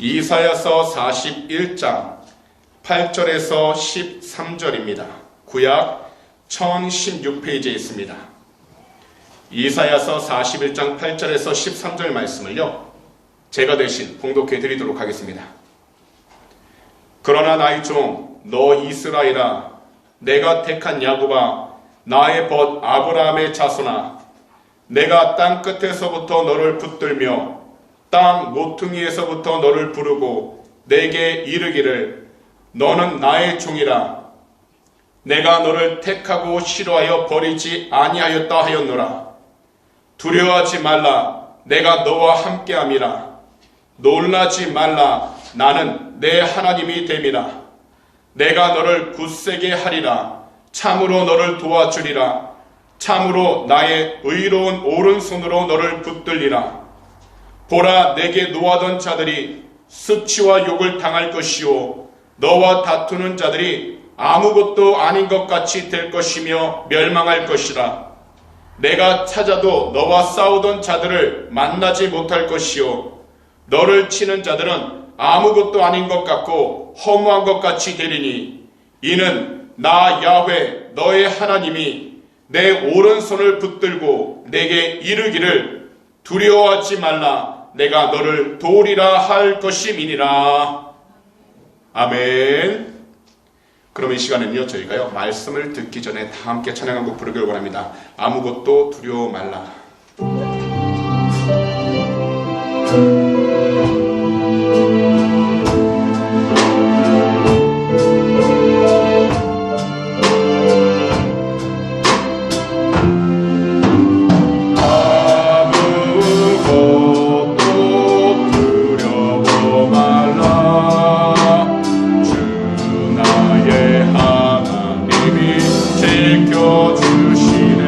이사야서 41장 8절에서 13절입니다. 구약 1016페이지에 있습니다. 이사야서 41장 8절에서 13절 말씀을요, 제가 대신 봉독해 드리도록 하겠습니다. 그러나 나의 종 너 이스라엘아, 내가 택한 야곱아, 나의 벗 아브라함의 자손아, 내가 땅 끝에서부터 너를 붙들며 땅 모퉁이에서부터 너를 부르고 내게 이르기를 너는 나의 종이라. 내가 너를 택하고 싫어하여 버리지 아니하였다 하였노라. 두려워하지 말라, 내가 너와 함께함이라. 놀라지 말라, 나는 내 하나님이 됨이라. 내가 너를 굳세게 하리라. 참으로 너를 도와주리라. 참으로 나의 의로운 오른손으로 너를 붙들리라. 보라, 내게 노하던 자들이 수치와 욕을 당할 것이요, 너와 다투는 자들이 아무것도 아닌 것 같이 될 것이며 멸망할 것이라. 내가 찾아도 너와 싸우던 자들을 만나지 못할 것이요, 너를 치는 자들은 아무것도 아닌 것 같고 허무한 것 같이 되리니, 이는 나 야훼 너의 하나님이 내 오른손을 붙들고 내게 이르기를 두려워하지 말라, 내가 너를 도우리라 할 것임이니라. 아멘. 그럼 이 시간에는요, 저희가요 말씀을 듣기 전에 다 함께 찬양 한 곡 부르길 원합니다. 아무것도 두려워 말라. 지켜주시네.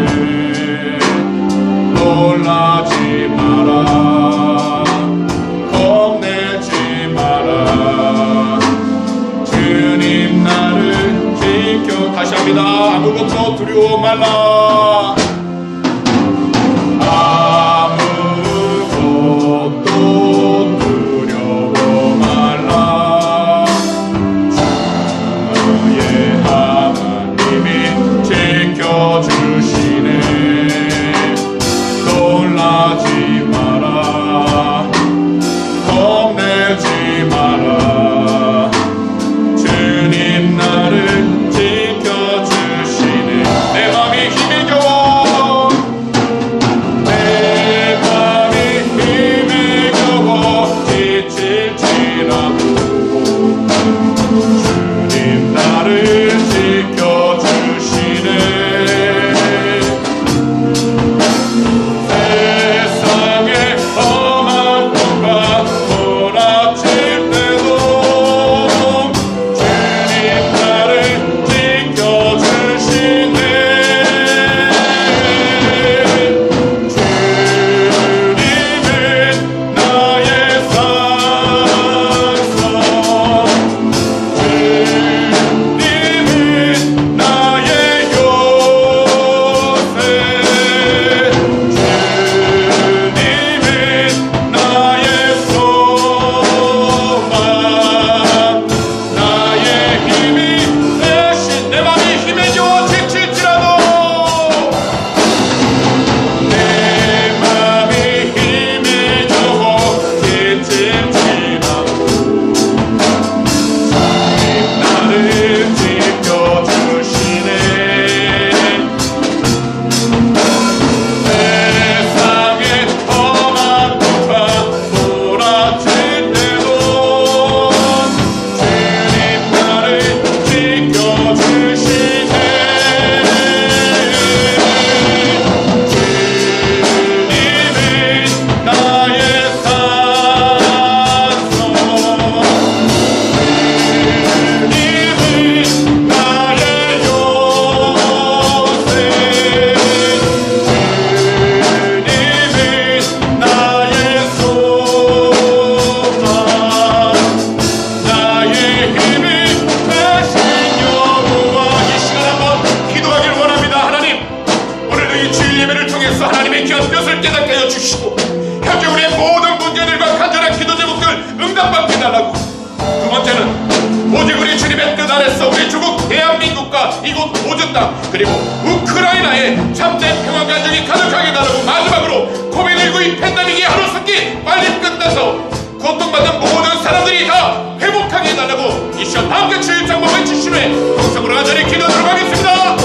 호주땅 그리고 우크라이나에 참된 평화 간증이 가득하게 나르고 마지막으로 코비드19 이 팬데믹이 하루속히 빨리 끝나서 고통받는 모든 사람들이 다 회복하게 해달라고 이 시간 다음께 주의 장법을 주신 후에 동성으로 간절히 기도하도록 하겠습니다.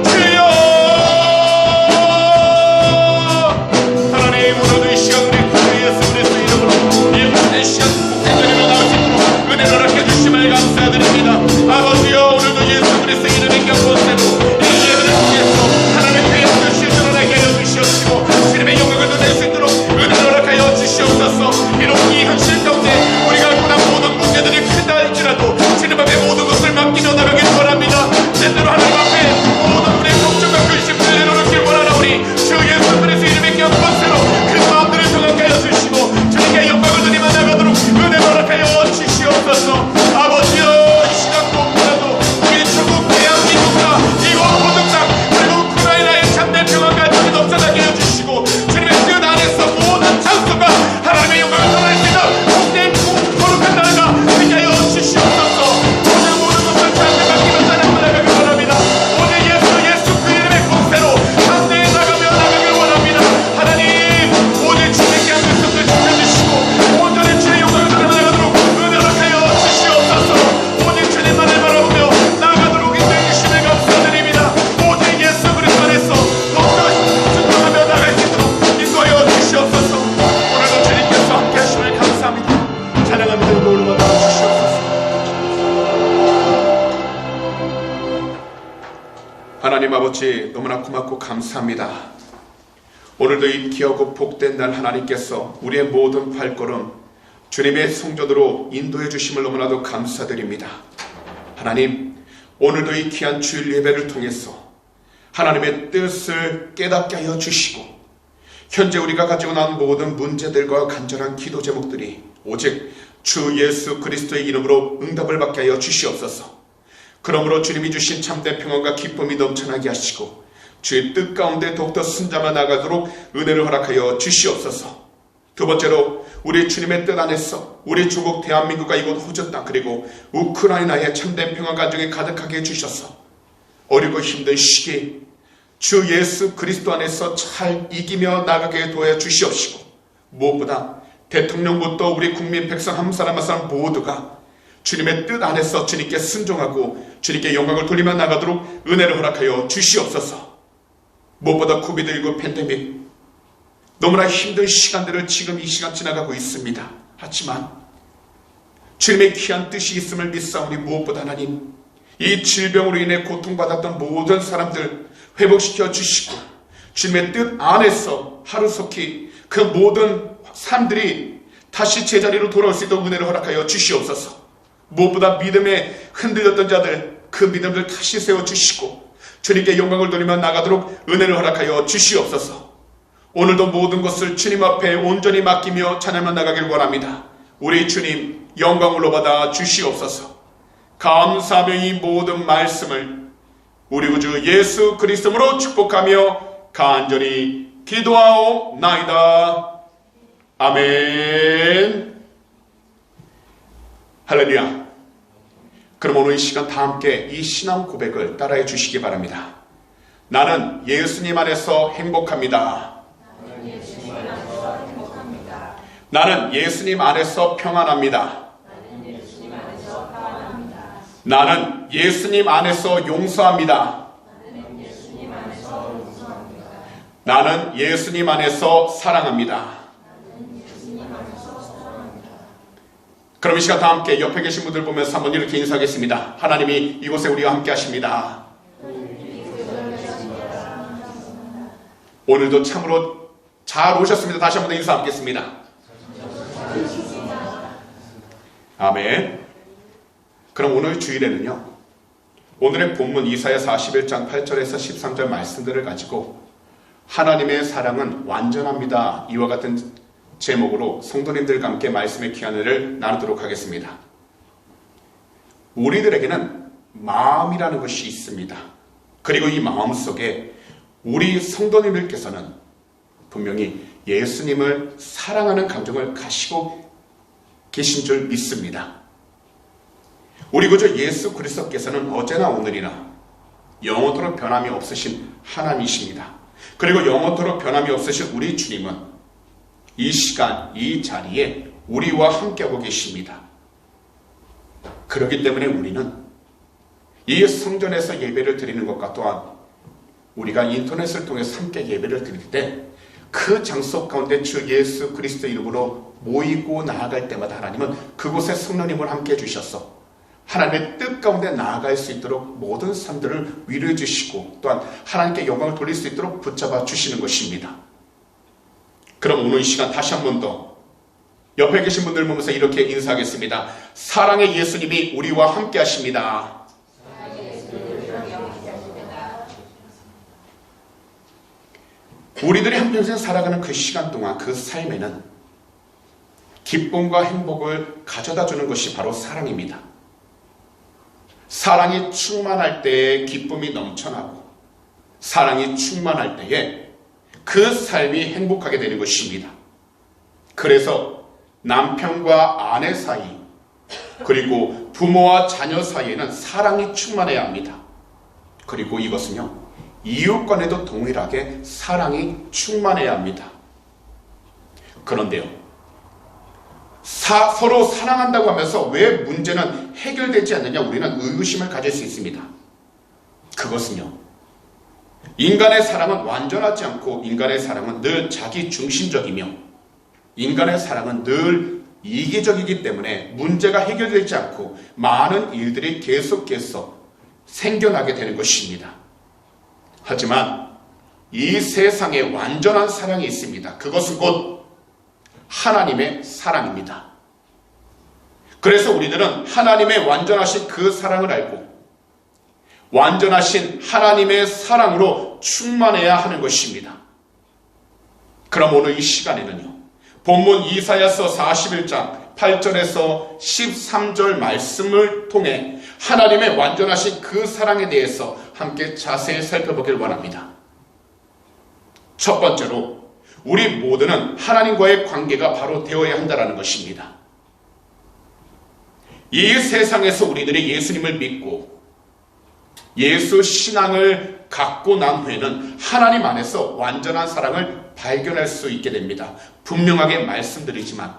주여 하나님 오늘도 이 시간 우리 주 예수 그리스도의 이름으로 이 모든 시간 복된 나올 수 있도록 은혜를 허락해 주심을 감사드립니다. 아버지여 오늘도 예수 그리스도의 이름의 경고세로 이 예배를 통해서 하나님의 뜻이 드러나게 하여 주시옵시고 주님의 영광을 드릴 수 있도록 은혜를 허락하여 주시옵소서. 비록 이 현실 가운데 우리가 고난 모든 문제들이 크다 할지라도 주님 앞에 모든 것을 맡기며 나가길 원합니다. 때때로 하나님 앞에 모든 우리의 걱정과 근심을 내려놓길 원하나오니 주 예수 그리스도의 이름의 경고세로 그 마음들을 평안케 하여 주시고 주님께 영광을 드리며 나가도록 은혜를 허락하여 주시옵소서. 아버지여 이 시간 무엇보다도 우리 중국 대한민국과 이곳 모든 땅 그리고 우크라이나의 참된 평안과 정이 넘쳐나게 해주시고 주님의 뜻 안에서 모든 장소가 하나님의 영광을 드러낼 수 있는 복된 거룩한 나라가 되게 하여 주시옵소서. 오늘 모든 것을 주님께 맡기며 나가길 원합니다. 오늘 예수 그 이름의 권세로 함대에 나가길 원합니다. 하나님 오늘 주님께 한 말씀을 지켜주시고 온전히 주의 영광을 드러내 나가도록 은혜를 하여 주시옵소서. 오늘 주님만을 바라보며 나가도록 인도해 주심을 감사드립니다. 오늘 예수 그리스도 안에서 더욱더 순종하며 나갈 수 있도록 인도하여 주시옵소서. 오늘도 주님께서 함께 하심을 감사합니다. 찬양하며 들고 올라가 주시옵소서. 하나님 아버지 너무나 고맙고 감사합니다. 오늘도 이 귀하고 복된 날 하나님께서 우리의 모든 발걸음 주님의 성전으로 인도해 주심을 너무나도 감사드립니다. 하나님 오늘도 이 귀한 주일 예배를 통해서 하나님의 뜻을 깨닫게 하여 주시고 현재 우리가 가지고 나온 모든 문제들과 간절한 기도 제목들이 오직 주 예수 그리스도의 이름으로 응답을 받게 하여 주시옵소서. 그러므로 주님이 주신 참된 평안과 기쁨이 넘쳐나게 하시고 주의 뜻 가운데 더욱더 순장해 나가도록 은혜를 허락하여 주시옵소서. 두 번째로 우리 주님의 뜻 안에서 우리 조국 대한민국과 이곳 호주 땅 그리고 우크라이나의 참된 평안 가정에 가득하게 해주셔서 어리고 힘든 시기 주 예수 그리스도 안에서 잘 이기며 나가게 도와 주시옵시고 무엇보다 대통령부터 우리 국민 백성 한 사람 한 사람 모두가 주님의 뜻 안에서 주님께 순종하고 주님께 영광을 돌리며 나가도록 은혜를 허락하여 주시옵소서. 무엇보다 코비드19 팬데믹 너무나 힘든 시간들을 지금 이 시간 지나가고 있습니다. 하지만 주님의 귀한 뜻이 있음을 믿사오니 무엇보다 하나님 이 질병으로 인해 고통받았던 모든 사람들 회복시켜 주시고 주님의 뜻 안에서 하루속히 그 모든 사람들이 다시 제자리로 돌아올 수 있도록 은혜를 허락하여 주시옵소서. 무엇보다 믿음에 흔들렸던 자들 그 믿음을 다시 세워주시고 주님께 영광을 돌리며 나가도록 은혜를 허락하여 주시옵소서. 오늘도 모든 것을 주님 앞에 온전히 맡기며 찬양하며 나가길 원합니다. 우리 주님 영광으로 받아 주시옵소서. 감사하며 이 모든 말씀을 우리 구주 예수 그리스도로 축복하며 간절히 기도하옵나이다. 아멘. 할렐루야. 그럼 오늘 이 시간 다 함께 이 신앙 고백을 따라해 주시기 바랍니다. 나는 예수님 안에서 행복합니다. 나는 예수님 안에서 평안합니다. 나는 예수님 안에서 용서합니다. 나는 예수님 안에서 사랑합니다. 그럼 이 시간 다 함께 옆에 계신 분들 보면서 한번 이렇게 인사하겠습니다. 하나님이 이곳에 우리와 함께 하십니다. 오늘도 참으로 잘 오셨습니다. 다시 한번 인사하겠습니다. 아멘. 그럼 오늘 주일에는요, 오늘의 본문 이사야 41장 8절에서 13절 말씀들을 가지고 하나님의 사랑은 완전합니다, 이와 같은 제목으로 성도님들과 함께 말씀의 귀한을 나누도록 하겠습니다. 우리들에게는 마음이라는 것이 있습니다. 그리고 이 마음 속에 우리 성도님들께서는 분명히 예수님을 사랑하는 감정을 가지고 계신 줄 믿습니다. 우리 구주 예수 그리스도께서는 어제나 오늘이나 영원토록 변함이 없으신 하나님이십니다. 그리고 영원토록 변함이 없으신 우리 주님은 이 시간, 이 자리에 우리와 함께하고 계십니다. 그렇기 때문에 우리는 이 성전에서 예배를 드리는 것과 또한 우리가 인터넷을 통해서 함께 예배를 드릴 때 그 장소 가운데 주 예수 그리스도 이름으로 모이고 나아갈 때마다 하나님은 그곳에 성령님을 함께 해주셔서 하나님의 뜻 가운데 나아갈 수 있도록 모든 사람들을 위로해 주시고 또한 하나님께 영광을 돌릴 수 있도록 붙잡아 주시는 것입니다. 그럼 오늘 이 시간 다시 한 번 더 옆에 계신 분들 보면서 이렇게 인사하겠습니다. 사랑의 예수님이 우리와 함께 하십니다. 우리들이 한평생 살아가는 그 시간 동안 그 삶에는 기쁨과 행복을 가져다 주는 것이 바로 사랑입니다. 사랑이 충만할 때에 기쁨이 넘쳐나고 사랑이 충만할 때에 그 삶이 행복하게 되는 것입니다. 그래서 남편과 아내 사이 그리고 부모와 자녀 사이에는 사랑이 충만해야 합니다. 그리고 이것은요 이웃 간에도 동일하게 사랑이 충만해야 합니다. 그런데요 서로 사랑한다고 하면서 왜 문제는 해결되지 않느냐 우리는 의구심을 가질 수 있습니다. 그것은요 인간의 사랑은 완전하지 않고 인간의 사랑은 늘 자기 중심적이며 인간의 사랑은 늘 이기적이기 때문에 문제가 해결되지 않고 많은 일들이 계속해서 생겨나게 되는 것입니다. 하지만 이 세상에 완전한 사랑이 있습니다. 그것은 곧 하나님의 사랑입니다. 그래서 우리들은 하나님의 완전하신 그 사랑을 알고 완전하신 하나님의 사랑으로 충만해야 하는 것입니다. 그럼 오늘 이 시간에는요 본문 이사야서 41장 8절에서 13절 말씀을 통해 하나님의 완전하신 그 사랑에 대해서 함께 자세히 살펴보길 원합니다. 첫 번째로 우리 모두는 하나님과의 관계가 바로 되어야 한다는 것입니다. 이 세상에서 우리들이 예수님을 믿고 예수 신앙을 갖고 난 후에는 하나님 안에서 완전한 사랑을 발견할 수 있게 됩니다. 분명하게 말씀드리지만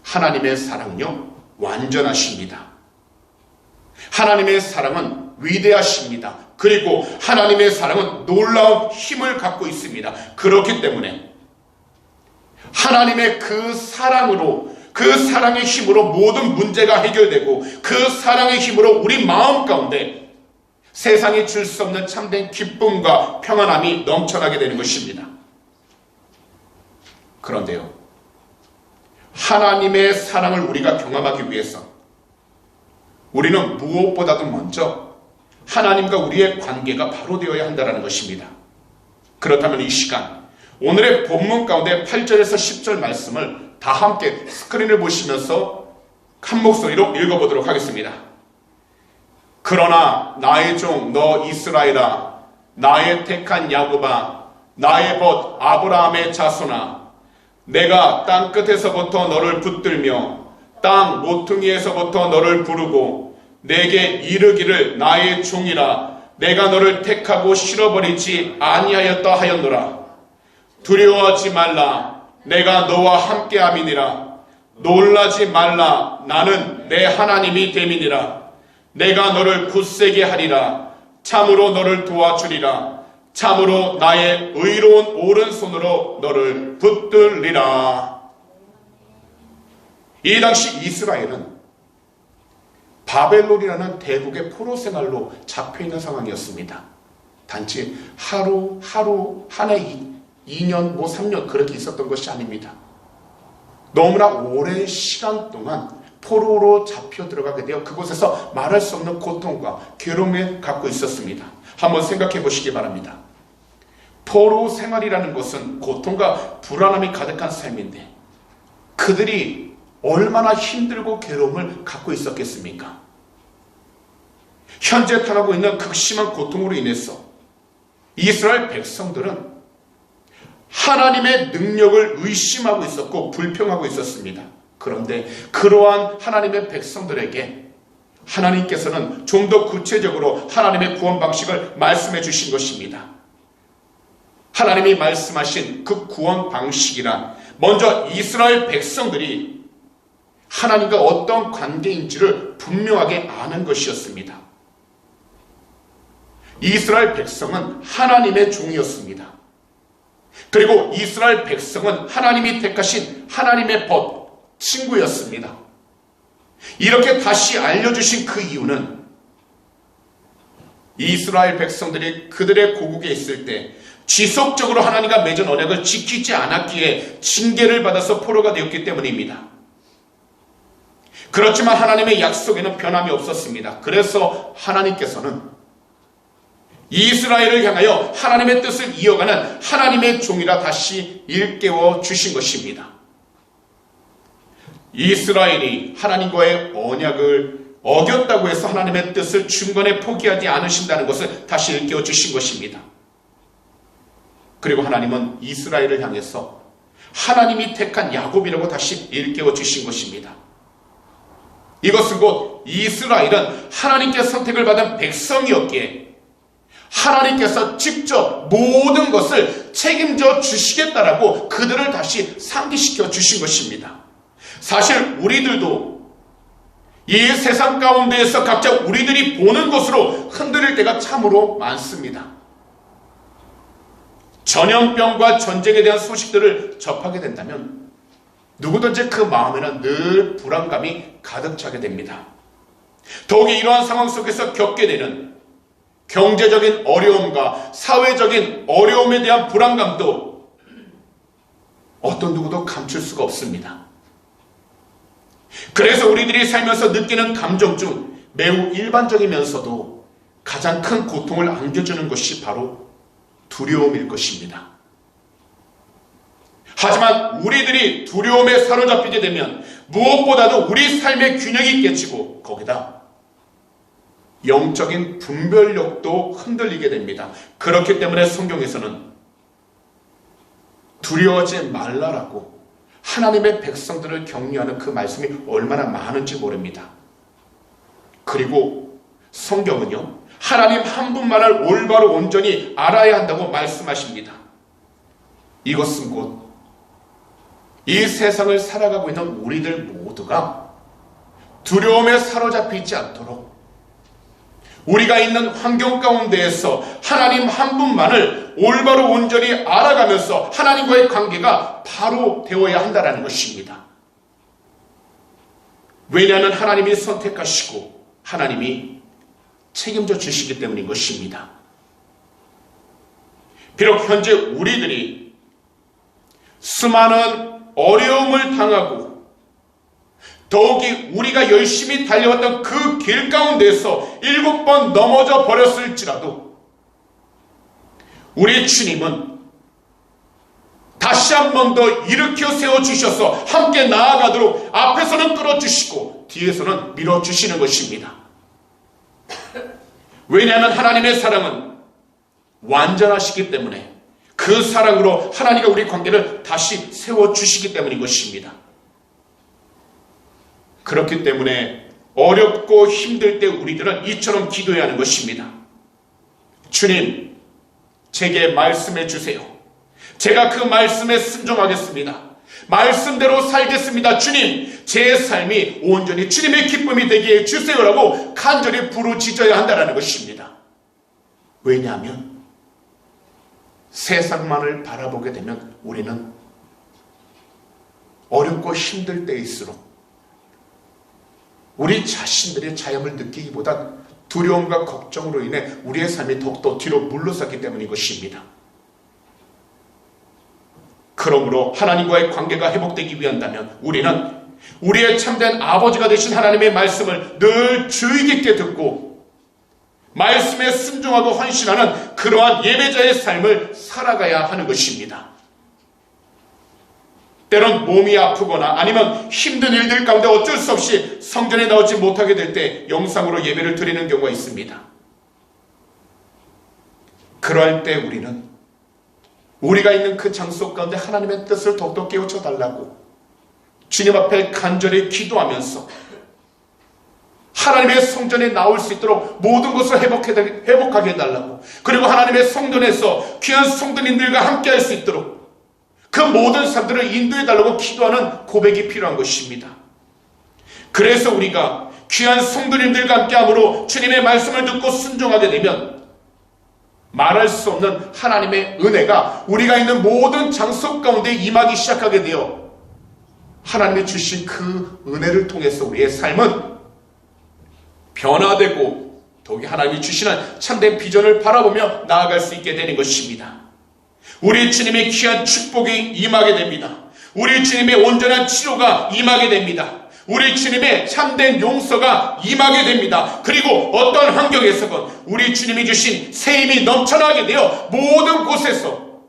하나님의 사랑은요 완전하십니다. 하나님의 사랑은 위대하십니다. 그리고 하나님의 사랑은 놀라운 힘을 갖고 있습니다. 그렇기 때문에 하나님의 그 사랑으로 그 사랑의 힘으로 모든 문제가 해결되고 그 사랑의 힘으로 우리 마음 가운데 세상이 줄 수 없는 참된 기쁨과 평안함이 넘쳐나게 되는 것입니다. 그런데요 하나님의 사랑을 우리가 경험하기 위해서 우리는 무엇보다도 먼저 하나님과 우리의 관계가 바로 되어야 한다는 것입니다. 그렇다면 이 시간 오늘의 본문 가운데 8절에서 10절 말씀을 다 함께 스크린을 보시면서 한 목소리로 읽어보도록 하겠습니다. 그러나 나의 종 너 이스라엘아 나의 택한 야곱아 나의 벗 아브라함의 자손아 내가 땅 끝에서부터 너를 붙들며 땅 모퉁이에서부터 너를 부르고 내게 이르기를 나의 종이라 내가 너를 택하고 실어버리지 아니하였다 하였노라. 두려워하지 말라 내가 너와 함께함이니라. 놀라지 말라 나는 내 하나님이 됨이니라. 내가 너를 굳세게 하리라. 참으로 너를 도와주리라. 참으로 나의 의로운 오른손으로 너를 붙들리라. 이 당시 이스라엘은 바벨론이라는 대국의 포로 생활로 잡혀있는 상황이었습니다. 단지 하루 한 해 2년 3년 그렇게 있었던 것이 아닙니다. 너무나 오랜 시간 동안 포로로 잡혀 들어가게 되어 그곳에서 말할 수 없는 고통과 괴로움을 갖고 있었습니다. 한번 생각해 보시기 바랍니다. 포로 생활이라는 것은 고통과 불안함이 가득한 삶인데 그들이 얼마나 힘들고 괴로움을 갖고 있었겠습니까? 현재 당하고 있는 극심한 고통으로 인해서 이스라엘 백성들은 하나님의 능력을 의심하고 있었고 불평하고 있었습니다. 그런데 그러한 하나님의 백성들에게 하나님께서는 좀 더 구체적으로 하나님의 구원 방식을 말씀해 주신 것입니다. 하나님이 말씀하신 그 구원 방식이란 먼저 이스라엘 백성들이 하나님과 어떤 관계인지를 분명하게 아는 것이었습니다. 이스라엘 백성은 하나님의 종이었습니다. 그리고 이스라엘 백성은 하나님이 택하신 하나님의 친구였습니다. 이렇게 다시 알려주신 그 이유는 이스라엘 백성들이 그들의 고국에 있을 때 지속적으로 하나님과 맺은 언약을 지키지 않았기에 징계를 받아서 포로가 되었기 때문입니다. 그렇지만 하나님의 약속에는 변함이 없었습니다. 그래서 하나님께서는 이스라엘을 향하여 하나님의 뜻을 이어가는 하나님의 종이라 다시 일깨워 주신 것입니다. 이스라엘이 하나님과의 언약을 어겼다고 해서 하나님의 뜻을 중간에 포기하지 않으신다는 것을 다시 일깨워 주신 것입니다. 그리고 하나님은 이스라엘을 향해서 하나님이 택한 야곱이라고 다시 일깨워 주신 것입니다. 이것은 곧 이스라엘은 하나님께 선택을 받은 백성이었기에 하나님께서 직접 모든 것을 책임져 주시겠다라고 그들을 다시 상기시켜 주신 것입니다. 사실 우리들도 이 세상 가운데에서 각자 우리들이 보는 것으로 흔들릴 때가 참으로 많습니다. 전염병과 전쟁에 대한 소식들을 접하게 된다면 누구든지 그 마음에는 늘 불안감이 가득 차게 됩니다. 더욱이 이러한 상황 속에서 겪게 되는 경제적인 어려움과 사회적인 어려움에 대한 불안감도 어떤 누구도 감출 수가 없습니다. 그래서 우리들이 살면서 느끼는 감정 중 매우 일반적이면서도 가장 큰 고통을 안겨주는 것이 바로 두려움일 것입니다. 하지만 우리들이 두려움에 사로잡히게 되면 무엇보다도 우리 삶의 균형이 깨지고 거기다 영적인 분별력도 흔들리게 됩니다. 그렇기 때문에 성경에서는 두려워하지 말라라고 하나님의 백성들을 격려하는 그 말씀이 얼마나 많은지 모릅니다. 그리고 성경은요, 하나님 한 분만을 올바로 온전히 알아야 한다고 말씀하십니다. 이것은 곧 이 세상을 살아가고 있는 우리들 모두가 두려움에 사로잡히지 않도록 우리가 있는 환경 가운데에서 하나님 한 분만을 올바로 온전히 알아가면서 하나님과의 관계가 바로 되어야 한다는 것입니다. 왜냐하면 하나님이 선택하시고 하나님이 책임져 주시기 때문인 것입니다. 비록 현재 우리들이 수많은 어려움을 당하고 더욱이 우리가 열심히 달려왔던 그 길 가운데서 7번 넘어져 버렸을지라도 우리 주님은 다시 한 번 더 일으켜 세워주셔서 함께 나아가도록 앞에서는 끌어주시고 뒤에서는 밀어주시는 것입니다. 왜냐하면 하나님의 사랑은 완전하시기 때문에 그 사랑으로 하나님과 우리 관계를 다시 세워주시기 때문인 것입니다. 그렇기 때문에 어렵고 힘들 때 우리들은 이처럼 기도해야 하는 것입니다. 주님, 제게 말씀해 주세요. 제가 그 말씀에 순종하겠습니다. 말씀대로 살겠습니다. 주님, 제 삶이 온전히 주님의 기쁨이 되게 해주세요라고 간절히 부르짖어야 한다는 것입니다. 왜냐하면 세상만을 바라보게 되면 우리는 어렵고 힘들 때일수록 우리 자신들의 자염을 느끼기보다 두려움과 걱정으로 인해 우리의 삶이 더욱더 뒤로 물러섰기 때문인 것입니다. 그러므로 하나님과의 관계가 회복되기 위한다면 우리는 우리의 참된 아버지가 되신 하나님의 말씀을 늘 주의 깊게 듣고 말씀에 순종하고 헌신하는 그러한 예배자의 삶을 살아가야 하는 것입니다. 때론 몸이 아프거나 아니면 힘든 일들 가운데 어쩔 수 없이 성전에 나오지 못하게 될 때 영상으로 예배를 드리는 경우가 있습니다. 그럴 때 우리는 우리가 있는 그 장소 가운데 하나님의 뜻을 더욱더 깨우쳐 달라고 주님 앞에 간절히 기도하면서 하나님의 성전에 나올 수 있도록 모든 것을 회복하게 해달라고, 그리고 하나님의 성전에서 귀한 성도님들과 함께 할 수 있도록 그 모든 사람들을 인도해달라고 기도하는 고백이 필요한 것입니다. 그래서 우리가 귀한 성도님들과 함께함으로 주님의 말씀을 듣고 순종하게 되면 말할 수 없는 하나님의 은혜가 우리가 있는 모든 장소 가운데 임하기 시작하게 되어 하나님이 주신 그 은혜를 통해서 우리의 삶은 변화되고 더욱이 하나님이 주시는 참된 비전을 바라보며 나아갈 수 있게 되는 것입니다. 우리 주님의 귀한 축복이 임하게 됩니다. 우리 주님의 온전한 치료가 임하게 됩니다. 우리 주님의 참된 용서가 임하게 됩니다. 그리고 어떤 환경에서건 우리 주님이 주신 새 힘이 넘쳐나게 되어 모든 곳에서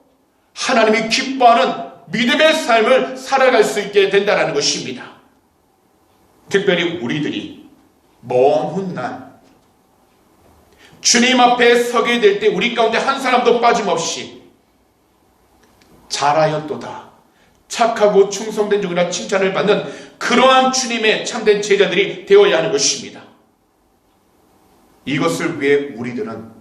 하나님이 기뻐하는 믿음의 삶을 살아갈 수 있게 된다는 것입니다. 특별히 우리들이 먼 훗날 주님 앞에 서게 될 때 우리 가운데 한 사람도 빠짐없이 잘하였도다, 착하고 충성된 종이라 칭찬을 받는 그러한 주님의 참된 제자들이 되어야 하는 것입니다. 이것을 위해 우리들은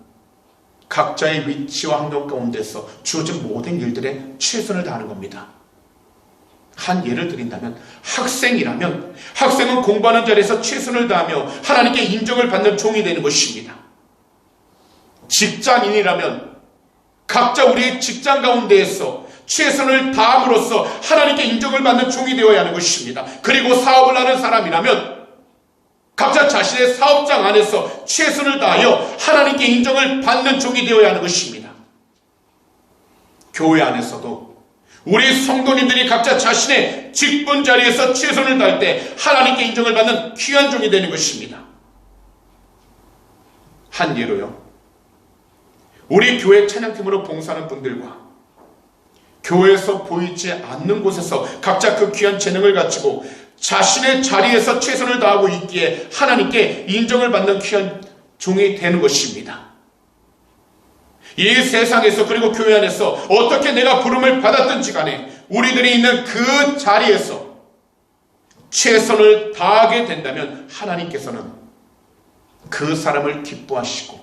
각자의 위치와 환경 가운데서 주어진 모든 일들에 최선을 다하는 겁니다. 한 예를 드린다면 학생이라면 학생은 공부하는 자리에서 최선을 다하며 하나님께 인정을 받는 종이 되는 것입니다. 직장인이라면 각자 우리의 직장 가운데에서 최선을 다함으로써 하나님께 인정을 받는 종이 되어야 하는 것입니다. 그리고 사업을 하는 사람이라면 각자 자신의 사업장 안에서 최선을 다하여 하나님께 인정을 받는 종이 되어야 하는 것입니다. 교회 안에서도 우리 성도님들이 각자 자신의 직분 자리에서 최선을 다할 때 하나님께 인정을 받는 귀한 종이 되는 것입니다. 한 예로요, 우리 교회 찬양팀으로 봉사하는 분들과 교회에서 보이지 않는 곳에서 각자 그 귀한 재능을 가지고 자신의 자리에서 최선을 다하고 있기에 하나님께 인정을 받는 귀한 종이 되는 것입니다. 이 세상에서 그리고 교회 안에서 어떻게 내가 부름을 받았든지 간에 우리들이 있는 그 자리에서 최선을 다하게 된다면 하나님께서는 그 사람을 기뻐하시고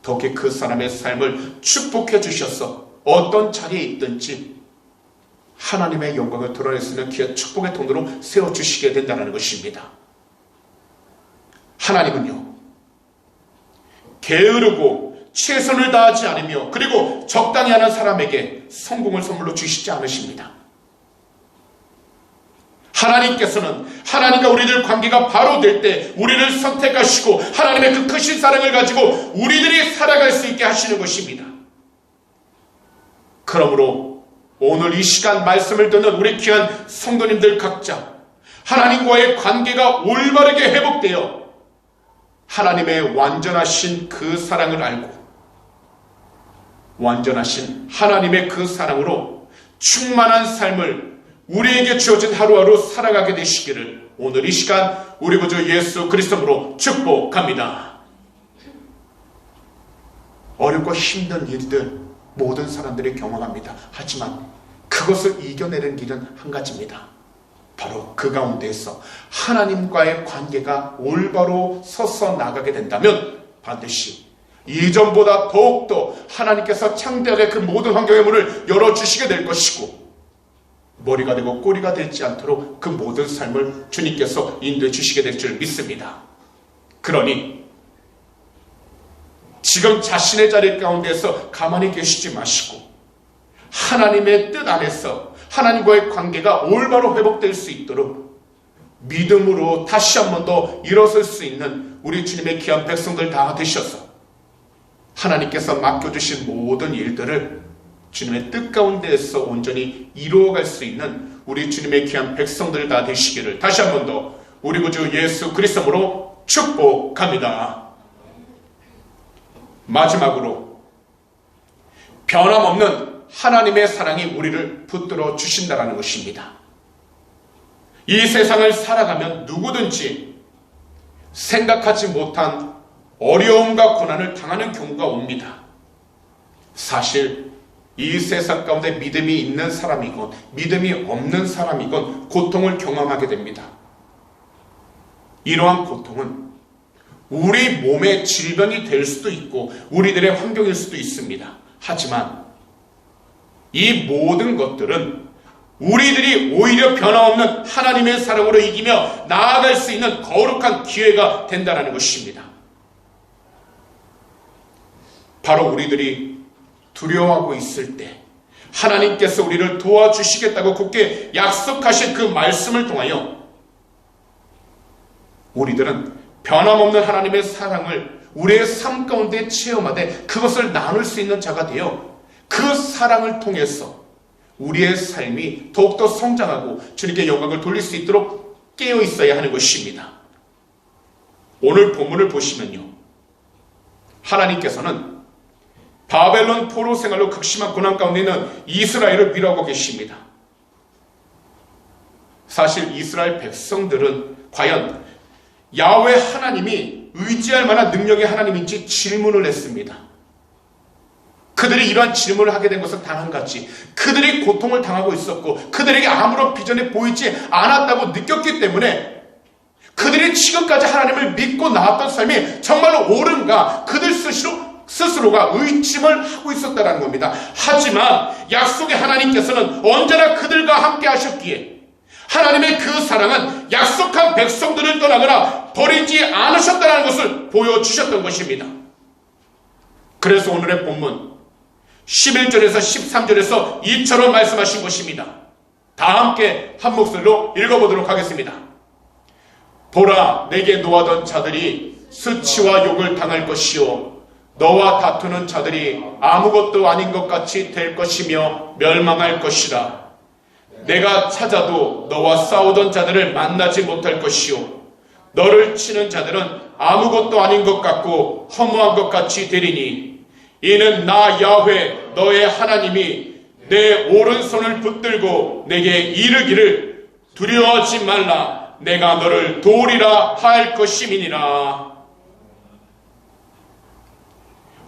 더욱이 그 사람의 삶을 축복해 주셔서 어떤 자리에 있든지 하나님의 영광을 드러낼 수 있는 귀한 축복의 통로로 세워주시게 된다는 것입니다. 하나님은요, 게으르고 최선을 다하지 않으며 그리고 적당히 하는 사람에게 성공을 선물로 주시지 않으십니다. 하나님께서는 하나님과 우리들 관계가 바로 될 때 우리를 선택하시고 하나님의 그 크신 사랑을 가지고 우리들이 살아갈 수 있게 하시는 것입니다. 그러므로 오늘 이 시간 말씀을 듣는 우리 귀한 성도님들 각자 하나님과의 관계가 올바르게 회복되어 하나님의 완전하신 그 사랑을 알고 완전하신 하나님의 그 사랑으로 충만한 삶을 우리에게 주어진 하루하루 살아가게 되시기를 오늘 이 시간 우리 구주 예수 그리스도로 축복합니다. 어렵고 힘든 일들 모든 사람들이 경험합니다. 하지만 그것을 이겨내는 길은 한 가지입니다. 바로 그 가운데에서 하나님과의 관계가 올바로 서서 나가게 된다면 반드시 이전보다 더욱더 하나님께서 창대하게 그 모든 환경의 문을 열어주시게 될 것이고 머리가 되고 꼬리가 되지 않도록 그 모든 삶을 주님께서 인도해 주시게 될 줄 믿습니다. 그러니 지금 자신의 자리 가운데서 가만히 계시지 마시고 하나님의 뜻 안에서 하나님과의 관계가 올바로 회복될 수 있도록 믿음으로 다시 한 번 더 일어설 수 있는 우리 주님의 귀한 백성들 다 되셔서 하나님께서 맡겨주신 모든 일들을 주님의 뜻 가운데에서 온전히 이루어갈 수 있는 우리 주님의 귀한 백성들 다 되시기를 다시 한 번 더 우리 구주 예수 그리스도로 축복합니다. 마지막으로 변함없는 하나님의 사랑이 우리를 붙들어 주신다는 것입니다. 이 세상을 살아가면 누구든지 생각하지 못한 어려움과 고난을 당하는 경우가 옵니다. 사실 이 세상 가운데 믿음이 있는 사람이건 믿음이 없는 사람이건 고통을 경험하게 됩니다. 이러한 고통은 우리 몸의 질병이 될 수도 있고 우리들의 환경일 수도 있습니다. 하지만 이 모든 것들은 우리들이 오히려 변함없는 하나님의 사랑으로 이기며 나아갈 수 있는 거룩한 기회가 된다는 것입니다. 바로 우리들이 두려워하고 있을 때 하나님께서 우리를 도와주시겠다고 굳게 약속하신 그 말씀을 통하여 우리들은 변함없는 하나님의 사랑을 우리의 삶 가운데 체험하되 그것을 나눌 수 있는 자가 되어 그 사랑을 통해서 우리의 삶이 더욱더 성장하고 주님께 영광을 돌릴 수 있도록 깨어 있어야 하는 것입니다. 오늘 본문을 보시면요, 하나님께서는 바벨론 포로 생활로 극심한 고난 가운데 있는 이스라엘을 위로하고 계십니다. 사실 이스라엘 백성들은 과연 야훼 하나님이 의지할 만한 능력의 하나님인지 질문을 했습니다. 그들이 이러한 질문을 하게 된 것은 단 한 가지, 그들이 고통을 당하고 있었고 그들에게 아무런 비전이 보이지 않았다고 느꼈기 때문에 그들이 지금까지 하나님을 믿고 나왔던 삶이 정말로 옳은가 그들 스스로가 의심을 하고 있었다는 겁니다. 하지만 약속의 하나님께서는 언제나 그들과 함께 하셨기에 하나님의 그 사랑은 약속한 백성들을 떠나거나 버리지 않으셨다는 것을 보여주셨던 것입니다. 그래서 오늘의 본문 11절에서 13절에서 이처럼 말씀하신 것입니다. 다 함께 한 목소리로 읽어보도록 하겠습니다. 보라, 내게 노하던 자들이 수치와 욕을 당할 것이요 너와 다투는 자들이 아무것도 아닌 것 같이 될 것이며 멸망할 것이라. 내가 찾아도 너와 싸우던 자들을 만나지 못할 것이요 너를 치는 자들은 아무것도 아닌 것 같고 허무한 것 같이 되리니 이는 나 야훼 너의 하나님이 내 오른손을 붙들고 내게 이르기를 두려워하지 말라 내가 너를 도우리라 할 것임이니라.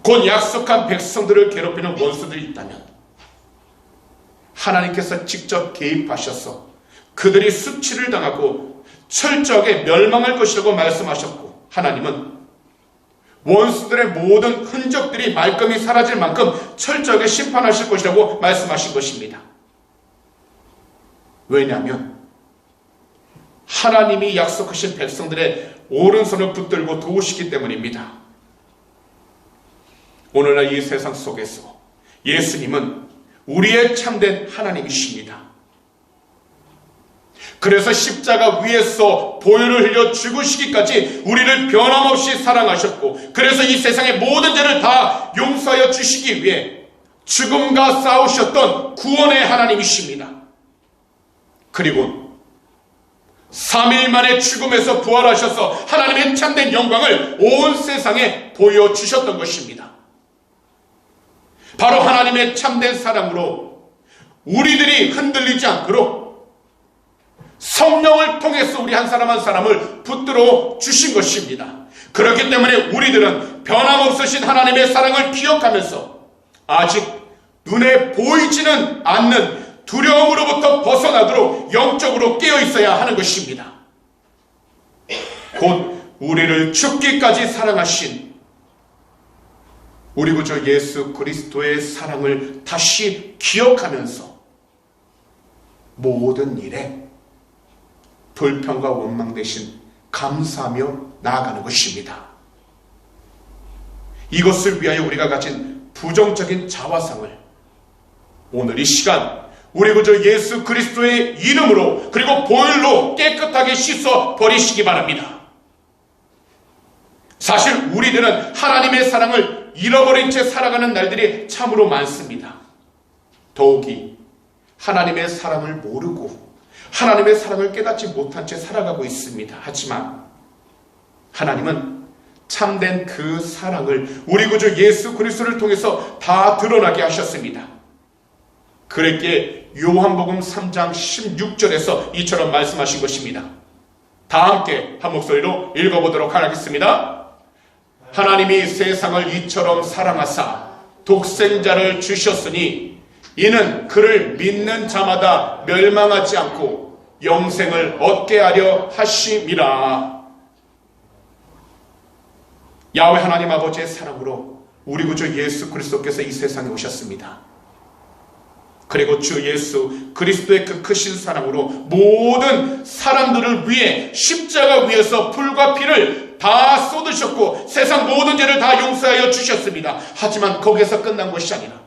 곧 약속한 백성들을 괴롭히는 원수들이 있다면 하나님께서 직접 개입하셔서 그들이 수치를 당하고 철저하게 멸망할 것이라고 말씀하셨고 하나님은 원수들의 모든 흔적들이 말끔히 사라질 만큼 철저하게 심판하실 것이라고 말씀하신 것입니다. 왜냐하면 하나님이 약속하신 백성들의 오른손을 붙들고 도우시기 때문입니다. 오늘날 이 세상 속에서 예수님은 우리의 참된 하나님이십니다. 그래서 십자가 위에서 보혈을 흘려 죽으시기까지 우리를 변함없이 사랑하셨고 그래서 이 세상의 모든 죄를 다 용서하여 주시기 위해 죽음과 싸우셨던 구원의 하나님이십니다. 그리고 3일 만에 죽음에서 부활하셔서 하나님의 참된 영광을 온 세상에 보여주셨던 것입니다. 바로 하나님의 참된 사랑으로 우리들이 흔들리지 않도록 성령을 통해서 우리 한 사람 한 사람을 붙들어 주신 것입니다. 그렇기 때문에 우리들은 변함없으신 하나님의 사랑을 기억하면서 아직 눈에 보이지는 않는 두려움으로부터 벗어나도록 영적으로 깨어 있어야 하는 것입니다. 곧 우리를 죽기까지 사랑하신 우리 구주 예수 그리스도의 사랑을 다시 기억하면서 모든 일에 불평과 원망 대신 감사하며 나아가는 것입니다. 이것을 위하여 우리가 가진 부정적인 자화상을 오늘 이 시간 우리 구주 예수 그리스도의 이름으로 그리고 보혈로 깨끗하게 씻어 버리시기 바랍니다. 사실 우리들은 하나님의 사랑을 잃어버린 채 살아가는 날들이 참으로 많습니다. 더욱이 하나님의 사랑을 모르고 하나님의 사랑을 깨닫지 못한 채 살아가고 있습니다. 하지만 하나님은 참된 그 사랑을 우리 구주 예수 그리스도를 통해서 다 드러나게 하셨습니다. 그랬기에 요한복음 3장 16절에서 이처럼 말씀하신 것입니다. 다 함께 한 목소리로 읽어보도록 하겠습니다. 하나님이 세상을 이처럼 사랑하사 독생자를 주셨으니 이는 그를 믿는 자마다 멸망하지 않고 영생을 얻게 하려 하심이라. 야훼 하나님 아버지의 사랑으로 우리 구주 예수 그리스도께서 이 세상에 오셨습니다. 그리고 주 예수 그리스도의 그 크신 사랑으로 모든 사람들을 위해 십자가 위에서 불과 피를 다 쏟으셨고 세상 모든 죄를 다 용서하여 주셨습니다. 하지만 거기에서 끝난 것이 아니라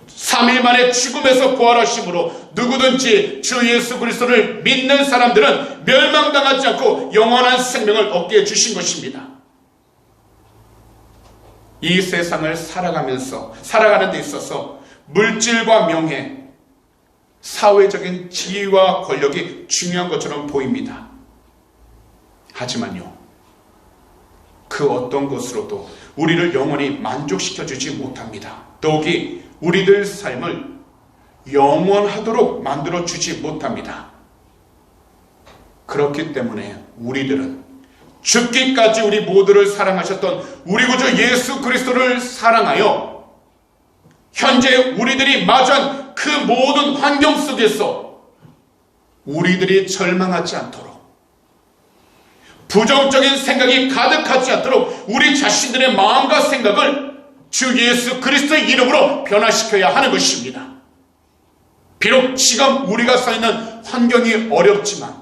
3일 만에 죽음에서 부활하심으로 누구든지 주 예수 그리스도를 믿는 사람들은 멸망당하지 않고 영원한 생명을 얻게 해주신 것입니다. 이 세상을 살아가는 데 있어서 물질과 명예, 사회적인 지위와 권력이 중요한 것처럼 보입니다. 하지만요, 그 어떤 것으로도 우리를 영원히 만족시켜주지 못합니다. 더욱이 우리들 삶을 영원하도록 만들어주지 못합니다. 그렇기 때문에 우리들은 죽기까지 우리 모두를 사랑하셨던 우리 구주 예수 그리스도를 사랑하여 현재 우리들이 마주한 그 모든 환경 속에서 우리들이 절망하지 않도록, 부정적인 생각이 가득하지 않도록 우리 자신들의 마음과 생각을 주 예수 그리스도의 이름으로 변화시켜야 하는 것입니다. 비록 지금 우리가 서 있는 환경이 어렵지만,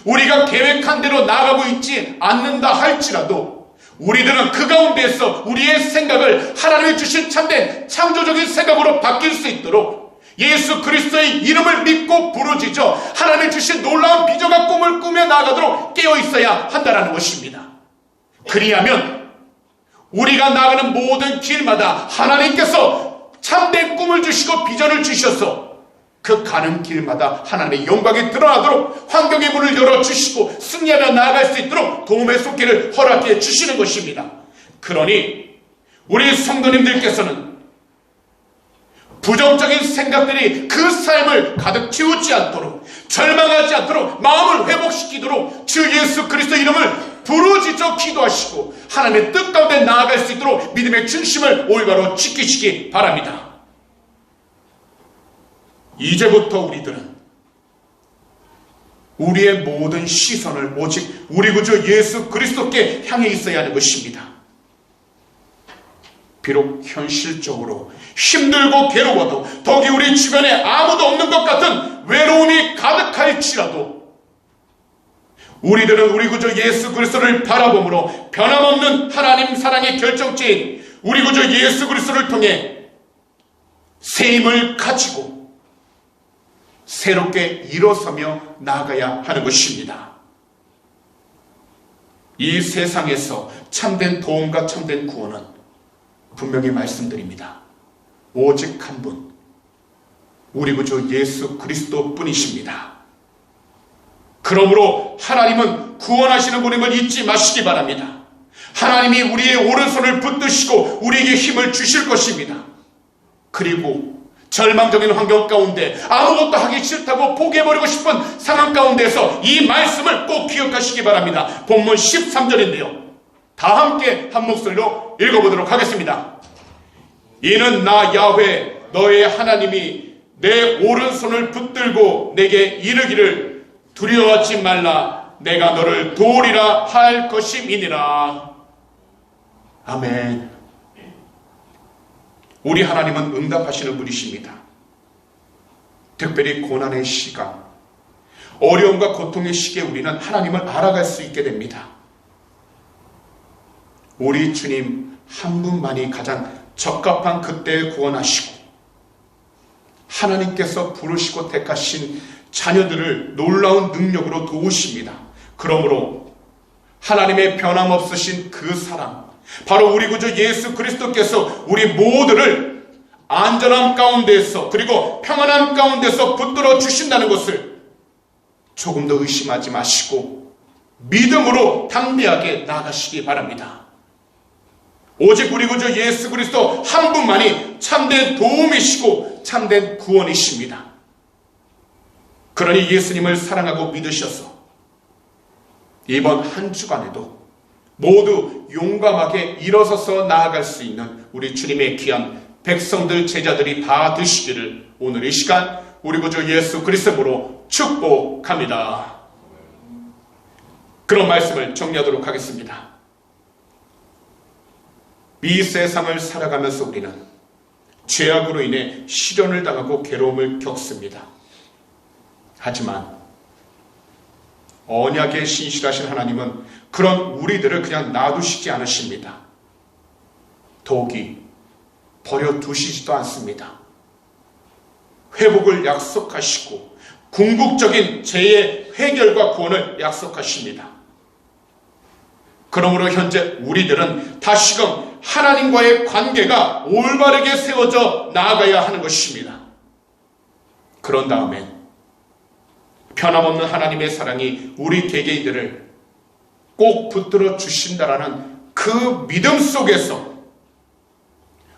우리가 계획한 대로 나아가고 있지 않는다 할지라도 우리들은 그 가운데에서 우리의 생각을 하나님이 주신 참된 창조적인 생각으로 바뀔 수 있도록 예수 그리스도의 이름을 믿고 부르짖어 하나님이 주신 놀라운 비전과 꿈을 꾸며 나아가도록 깨어 있어야 한다는 것입니다. 그리하면 우리가 나아가는 모든 길마다 하나님께서 참된 꿈을 주시고 비전을 주셔서 그 가는 길마다 하나님의 영광이 드러나도록 환경의 문을 열어주시고 승리하며 나아갈 수 있도록 도움의 손길을 허락해 주시는 것입니다. 그러니 우리 성도님들께서는 부정적인 생각들이 그 삶을 가득 채우지 않도록, 절망하지 않도록, 마음을 회복시키도록 주 예수 그리스도 이름을 부르짖어 기도하시고 하나님의 뜻 가운데 나아갈 수 있도록 믿음의 중심을 올바로 지키시기 바랍니다. 이제부터 우리들은 우리의 모든 시선을 오직 우리 구주 예수 그리스도께 향해 있어야 하는 것입니다. 비록 현실적으로 힘들고 괴로워도, 더욱이 우리 주변에 아무도 없는 것 같은 외로움이 가득할지라도 우리들은 우리 구주 예수 그리스도를 바라봄으로 변함없는 하나님 사랑의 결정체인 우리 구주 예수 그리스도를 통해 새 힘을 가지고 새롭게 일어서며 나아가야 하는 것입니다. 이 세상에서 참된 도움과 참된 구원은 분명히 말씀드립니다. 오직 한 분, 우리 구주 예수 그리스도 뿐이십니다. 그러므로 하나님은 구원하시는 분임을 잊지 마시기 바랍니다. 하나님이 우리의 오른손을 붙드시고 우리에게 힘을 주실 것입니다. 그리고 절망적인 환경 가운데 아무것도 하기 싫다고 포기해버리고 싶은 상황 가운데서 이 말씀을 꼭 기억하시기 바랍니다. 본문 13절인데요. 다 함께 한 목소리로 읽어보도록 하겠습니다. 이는 나 야훼 너의 하나님이 내 오른손을 붙들고 내게 이르기를 두려워하지 말라 내가 너를 도우리라 할 것임이니라. 아멘. 우리 하나님은 응답하시는 분이십니다. 특별히 고난의 시간, 어려움과 고통의 시기에 우리는 하나님을 알아갈 수 있게 됩니다. 우리 주님 한 분만이 가장 적합한 그때에 구원하시고 하나님께서 부르시고 택하신 자녀들을 놀라운 능력으로 도우십니다. 그러므로 하나님의 변함없으신 그 사랑, 바로 우리 구주 예수 그리스도께서 우리 모두를 안전함 가운데서 그리고 평안함 가운데서 붙들어 주신다는 것을 조금 더 의심하지 마시고 믿음으로 담대하게 나아가시기 바랍니다. 오직 우리 구주 예수 그리스도 한 분만이 참된 도움이시고 참된 구원이십니다. 그러니 예수님을 사랑하고 믿으셔서 이번 한 주간에도 모두 용감하게 일어서서 나아갈 수 있는 우리 주님의 귀한 백성들, 제자들이 다 되시기를 오늘 이 시간 우리 구주 예수 그리스도로 축복합니다. 그런 말씀을 정리하도록 하겠습니다. 이 세상을 살아가면서 우리는 죄악으로 인해 시련을 당하고 괴로움을 겪습니다. 하지만 언약에 신실하신 하나님은 그런 우리들을 그냥 놔두시지 않으십니다. 더욱이 버려두시지도 않습니다. 회복을 약속하시고 궁극적인 죄의 해결과 구원을 약속하십니다. 그러므로 현재 우리들은 다시금 하나님과의 관계가 올바르게 세워져 나아가야 하는 것입니다. 그런 다음에 변함없는 하나님의 사랑이 우리 개개인들을 꼭 붙들어 주신다라는 그 믿음 속에서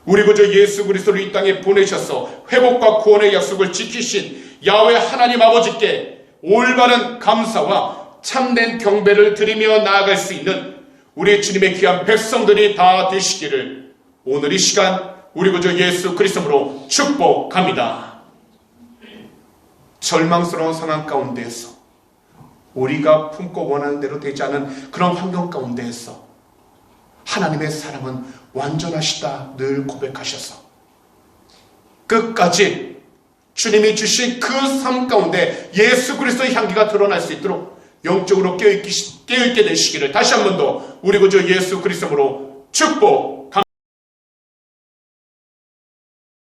우리 구주 예수 그리스도를 이 땅에 보내셔서 회복과 구원의 약속을 지키신 야훼 하나님 아버지께 올바른 감사와 참된 경배를 드리며 나아갈 수 있는 우리 주님의 귀한 백성들이 다 되시기를 오늘 이 시간 우리 구주 예수 그리스도로 축복합니다. 절망스러운 상황 가운데에서 우리가 품고 원하는 대로 되지 않은 그런 환경 가운데에서 하나님의 사랑은 완전하시다 늘 고백하셔서 끝까지 주님이 주신 그 삶 가운데 예수 그리스도의 향기가 드러날 수 있도록 영적으로 깨어있게 되시기를 다시 한 번 더 우리 구주 예수 그리스도로 축복